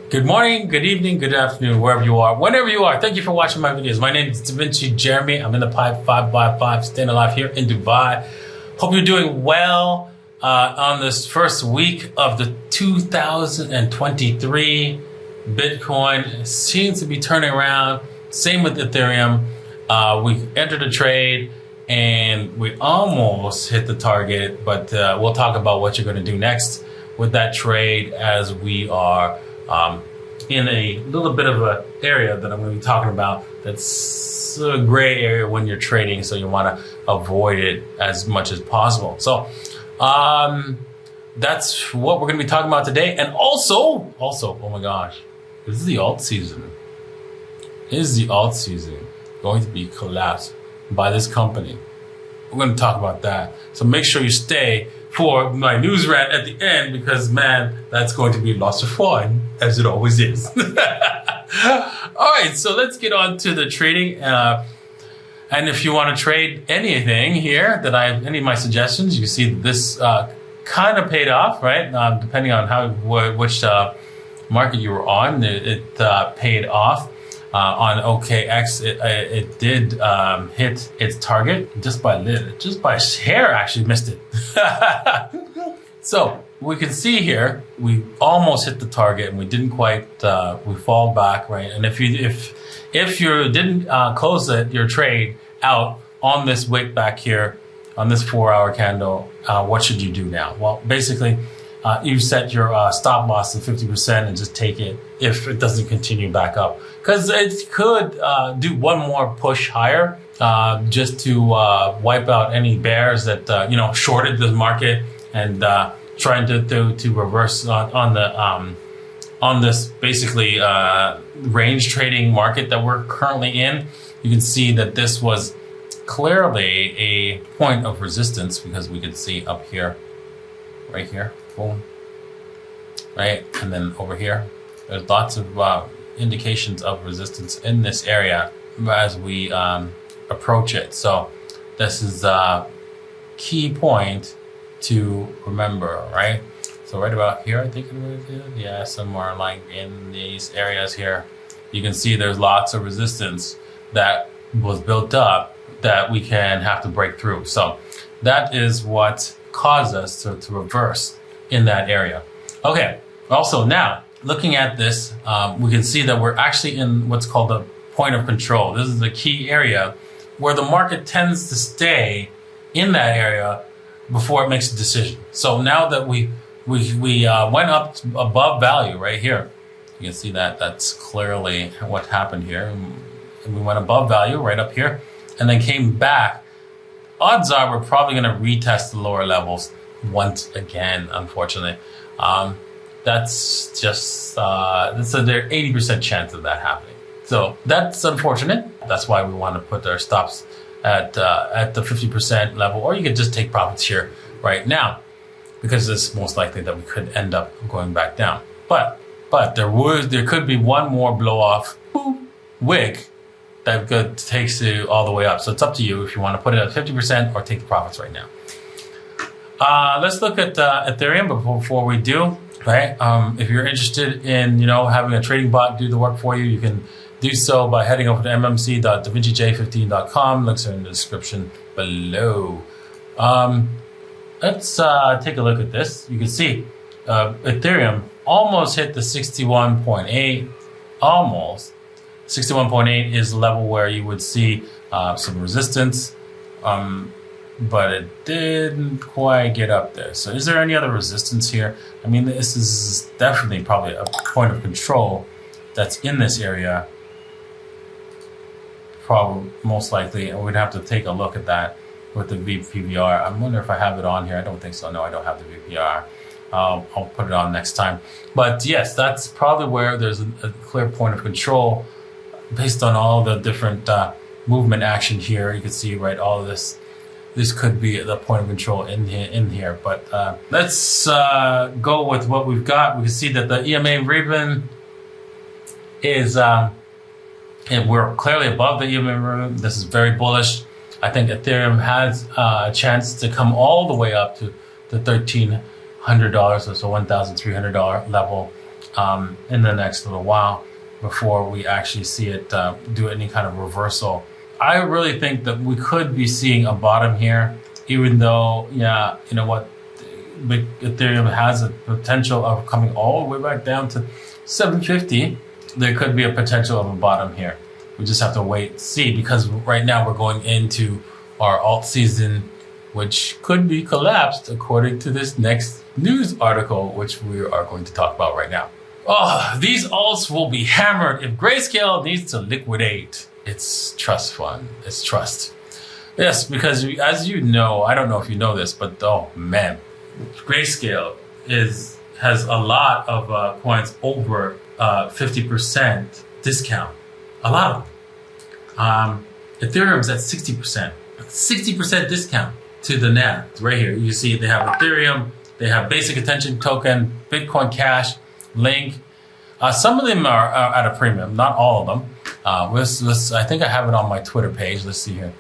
Good morning, good evening, good afternoon, wherever you are, whenever you are. Thank you for watching my videos. My name is DaVinci Jeremy. I'm in the Pipe 5x5, staying alive here in Dubai. Hope you're doing well on this first week of the 2023. Bitcoin seems to be turning around. Same with Ethereum. We entered a trade and we almost hit the target, but we'll talk about what you're going to do next with that trade as we are in a little bit of an area that I'm going to be talking about that's a gray area when you're trading, so you want to avoid it as much as possible. So that's what we're going to be talking about today. And also, oh my gosh, this is the alt season. Is the alt season going to be collapsed by this company? We're going to talk about that. So make sure you stay for my news rant at the end, because man, that's going to be lots of fun, as it always is. All right, so let's get on to the trading. And if you want to trade anything here, any of my suggestions, you can see this kind of paid off, right? Depending on which market you were on, it paid off. On OKX, it did hit its target just by a hair. Actually missed it. So we can see here we almost hit the target and we didn't quite. We fall back, right? And if you didn't close your trade out on this wick back here on this 4-hour candle, what should you do now? Well, basically, you set your stop loss to 50% and just take it if it doesn't continue back up, because it could do one more push higher just to wipe out any bears that shorted the market and trying to reverse on this basically range trading market that we're currently in. You can see that this was clearly a point of resistance, because we could see up here, right here. Boom. Right, and then over here, there's lots of indications of resistance in this area as we approach it. So this is a key point to remember, right? So right about here, I think it was, yeah, somewhere like in these areas here, you can see there's lots of resistance that was built up that we can have to break through. So that is what caused us to reverse in that area. Okay, also now looking at this, we can see that we're actually in what's called the point of control. This is the key area where the market tends to stay in that area before it makes a decision. So now that we went up above value right here, you can see that that's clearly what happened here. We went above value right up here and then came back. Odds are we're probably going to retest the lower levels once again, unfortunately. That's just there's a 80% chance of that happening. So that's unfortunate. That's why we want to put our stops at the 50% level, or you could just take profits here right now, because it's most likely that we could end up going back down. But there could be one more blow off wick that takes you all the way up. So it's up to you if you want to put it at 50% or take the profits right now. Let's look at Ethereum before we do, right? If you're interested in, having a trading bot do the work for you, you can do so by heading over to mmc.davincij15.com. Links are in the description below. Let's take a look at this. You can see Ethereum almost hit the 61.8, almost. 61.8 is the level where you would see some resistance. But it didn't quite get up there. So is there any other resistance here? I mean, this is definitely probably a point of control that's in this area. Probably, most likely, and we'd have to take a look at that with the VPVR. I wonder if I have it on here. I don't think so. No, I don't have the VPR. I'll put it on next time. But yes, that's probably where there's a clear point of control based on all the different movement action here. You can see, right, all of this. This could be the point of control in here, but let's go with what we've got. We can see that the EMA ribbon is, and we're clearly above the EMA ribbon. This is very bullish. I think Ethereum has a chance to come all the way up to the $1,300 or so $1,300 level in the next little while before we actually see it do any kind of reversal. I really think that we could be seeing a bottom here, even though, yeah, you know what, Ethereum has a potential of coming all the way back down to 750. There could be a potential of a bottom here. We just have to wait and see, because right now we're going into our alt season, which could be collapsed according to this next news article, which we are going to talk about right now. Oh, these alts will be hammered if Grayscale needs to liquidate its trust fund, its trust. Yes, because as you know, I don't know if you know this, but oh man, Grayscale has a lot of coins over 50% discount. A lot of them. Ethereum's at 60%. 60% discount to the NAV. It's right here. You see they have Ethereum, they have Basic Attention Token, Bitcoin Cash, Link. Some of them are at a premium, not all of them. I think I have it on my Twitter page. Let's see here.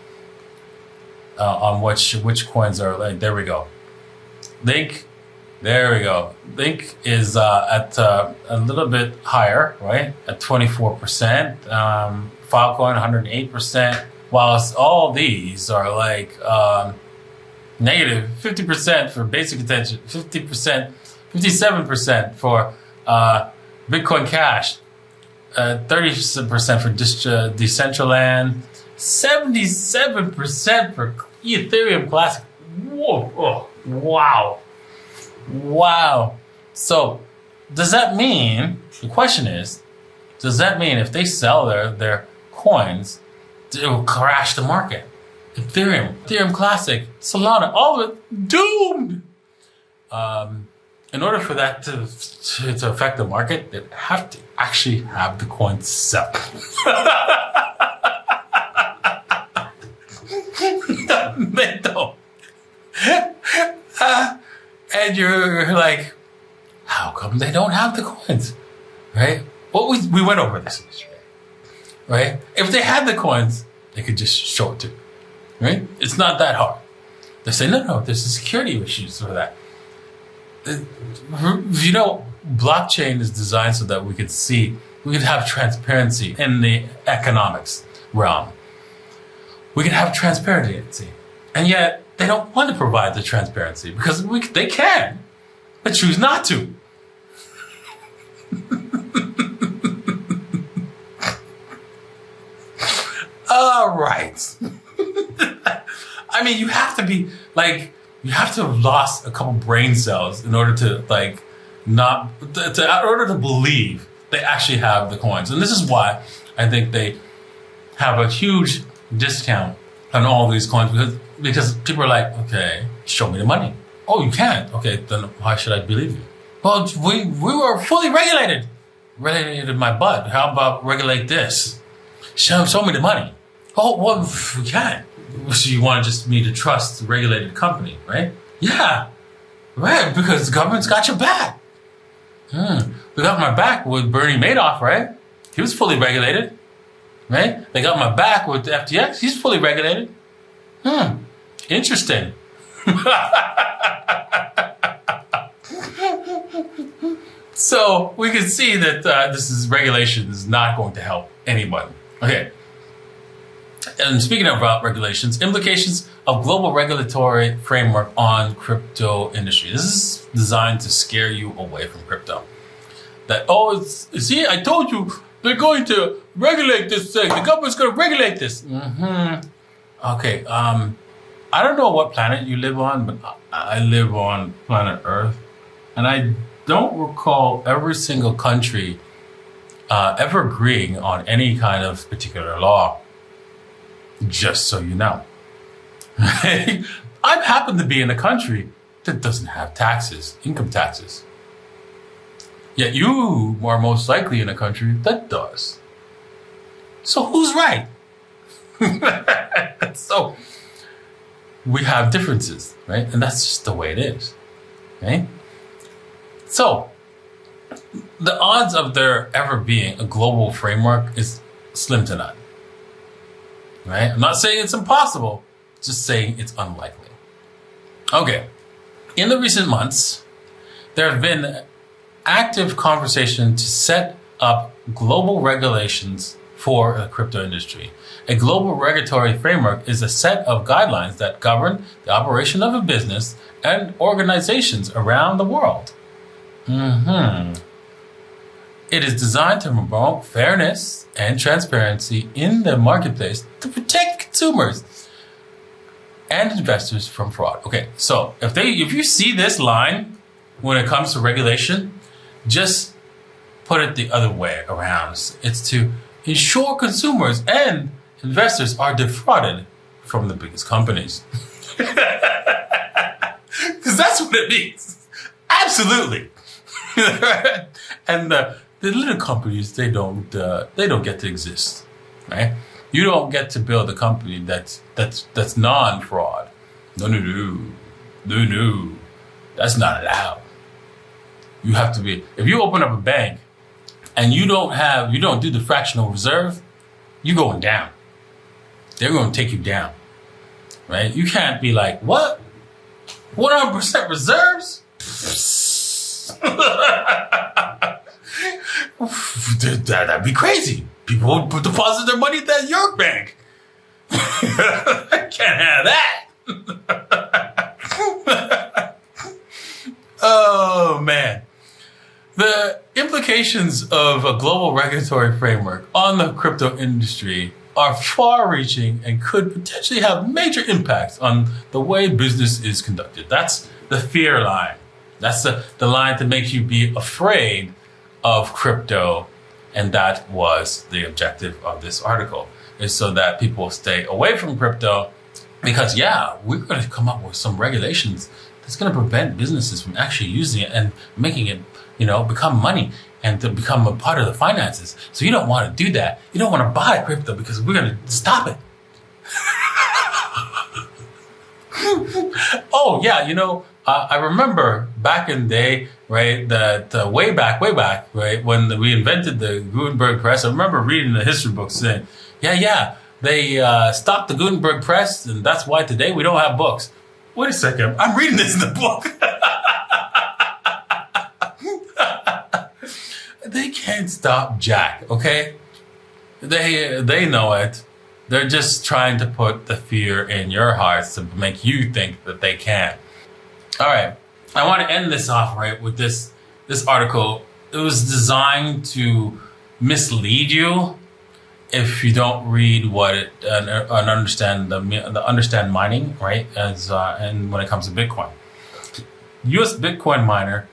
On which coins are like, there we go. Link, there we go. Link is at a little bit higher, right? At 24%. Filecoin 108%. Whilst all these are like negative 50% for Basic Attention, 50%, 57% for Bitcoin Cash, 30% for Decentraland, 77% for Ethereum Classic. Whoa! Oh, wow! Wow! So, does that mean? The question is, does that mean if they sell their coins, it will crash the market? Ethereum Classic, Solana, all of it doomed. In order for that to affect the market, they have to actually have the coin sell. They don't. And you're like, how come they don't have the coins? Right? Well, we went over this yesterday. Right? If they had the coins, they could just show it to you. Right? It's not that hard. They say, no, there's security issues for that. You know, blockchain is designed so that we could have transparency in the economics realm. We could have transparency. And yet, they don't want to provide the transparency because they can, but choose not to. All right. I mean, you have to be like, you have to have lost a couple brain cells in order to in order to believe they actually have the coins. And this is why I think they have a huge discount on all these coins, because people are like, okay, show me the money. Oh, you can't. Okay, then why should I believe you? Well, we were fully regulated. Regulated my butt. How about regulate this? Show me the money. Oh, well, we can't. So you want just me to trust the regulated company, right? Yeah, right, because the government's got your back. They got my back with Bernie Madoff, right? He was fully regulated, right? They got my back with the FTX. He's fully regulated. Interesting. So we can see that regulation is not going to help anybody. Okay. And speaking of regulations, implications of global regulatory framework on crypto industry. This is designed to scare you away from crypto. See, I told you they're going to regulate this thing. The government's going to regulate this. Okay. I don't know what planet you live on, but I live on planet Earth, and I don't recall every single country ever agreeing on any kind of particular law. Just so you know. I happen to be in a country that doesn't have taxes, income taxes. Yet you are most likely in a country that does. So who's right? So we have differences, right? And that's just the way it is, right? So the odds of there ever being a global framework is slim to none. Right? I'm not saying it's impossible, just saying it's unlikely. Okay. In the recent months, there have been active conversation to set up global regulations for the crypto industry. A global regulatory framework is a set of guidelines that govern the operation of a business and organizations around the world. It is designed to promote fairness and transparency in the marketplace to protect consumers and investors from fraud. Okay, so if you see this line when it comes to regulation, just put it the other way around. It's to ensure consumers and investors are defrauded from the biggest companies. Because that's what it means. Absolutely. And the little companies, they don't get to exist, right? You don't get to build a company that's non-fraud. No. That's not allowed. You have to be. If you open up a bank and you don't do the fractional reserve, you're going down. They're going to take you down, right? You can't be like, what? 100% reserves? That'd be crazy. People would deposit their money at your bank. I can't have that. Oh, man. The implications of a global regulatory framework on the crypto industry are far-reaching and could potentially have major impacts on the way business is conducted. That's the fear line. That's the line to make you be afraid of crypto. And that was the objective of this article, is so that people stay away from crypto because, we're going to come up with some regulations that's going to prevent businesses from actually using it and making it, become money and to become a part of the finances. So you don't want to do that. You don't want to buy crypto because we're going to stop it. Oh, yeah, I remember back in the day, right, that way back, right, when we invented the Gutenberg press. I remember reading the history books saying, they stopped the Gutenberg press, and that's why today we don't have books. Wait a second, I'm reading this in the book. They can't stop Jack, okay? They know it. They're just trying to put the fear in your hearts to make you think that they can. All right, I want to end this off right with this article. It was designed to mislead you if you don't read what it and understand understand mining, right? And when it comes to Bitcoin, U.S. Bitcoin miner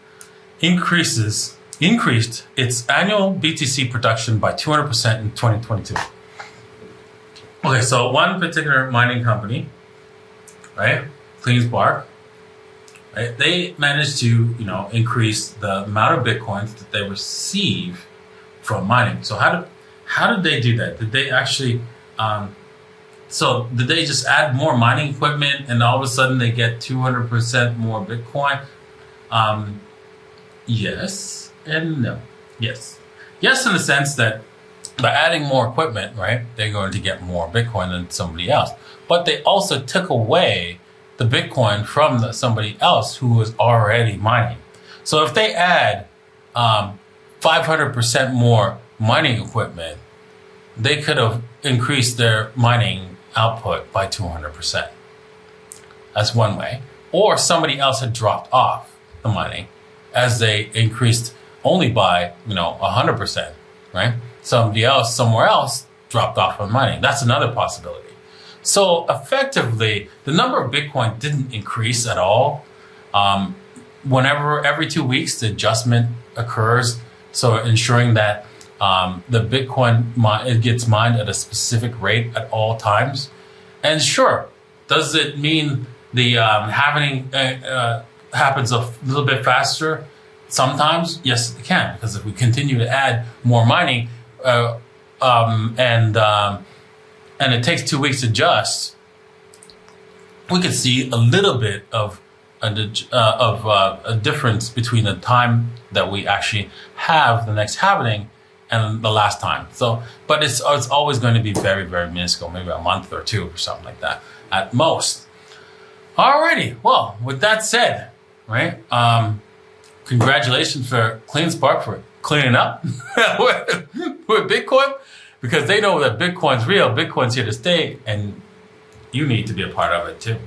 increased its annual BTC production by 200% in 2022. Okay, so one particular mining company, right, CleanSpark, right, they managed to, increase the amount of Bitcoins that they receive from mining. So how did they do that? Did they actually, did they just add more mining equipment and all of a sudden they get 200% more Bitcoin? Yes and no. Yes. Yes, in the sense that by adding more equipment, right, they're going to get more Bitcoin than somebody else. But they also took away the Bitcoin from somebody else who was already mining. So if they add 500% more mining equipment, they could have increased their mining output by 200%. That's one way. Or somebody else had dropped off the mining as they increased only by 100%, right? Somebody else somewhere else dropped off on mining. That's another possibility. So effectively, the number of Bitcoin didn't increase at all. Whenever every 2 weeks the adjustment occurs, so ensuring that the Bitcoin it gets mined at a specific rate at all times. And sure, does it mean the halving happens a little bit faster? Sometimes, yes, it can, because if we continue to add more mining and it takes 2 weeks to adjust, we could see a little bit of a difference between the time that we actually have the next halving and the last time. So, but it's always going to be very, very minuscule, maybe a month or two or something like that at most. Alrighty, well, with that said, right, congratulations for Clean Spark for cleaning up with Bitcoin, because they know that Bitcoin's real, Bitcoin's here to stay, and you need to be a part of it too.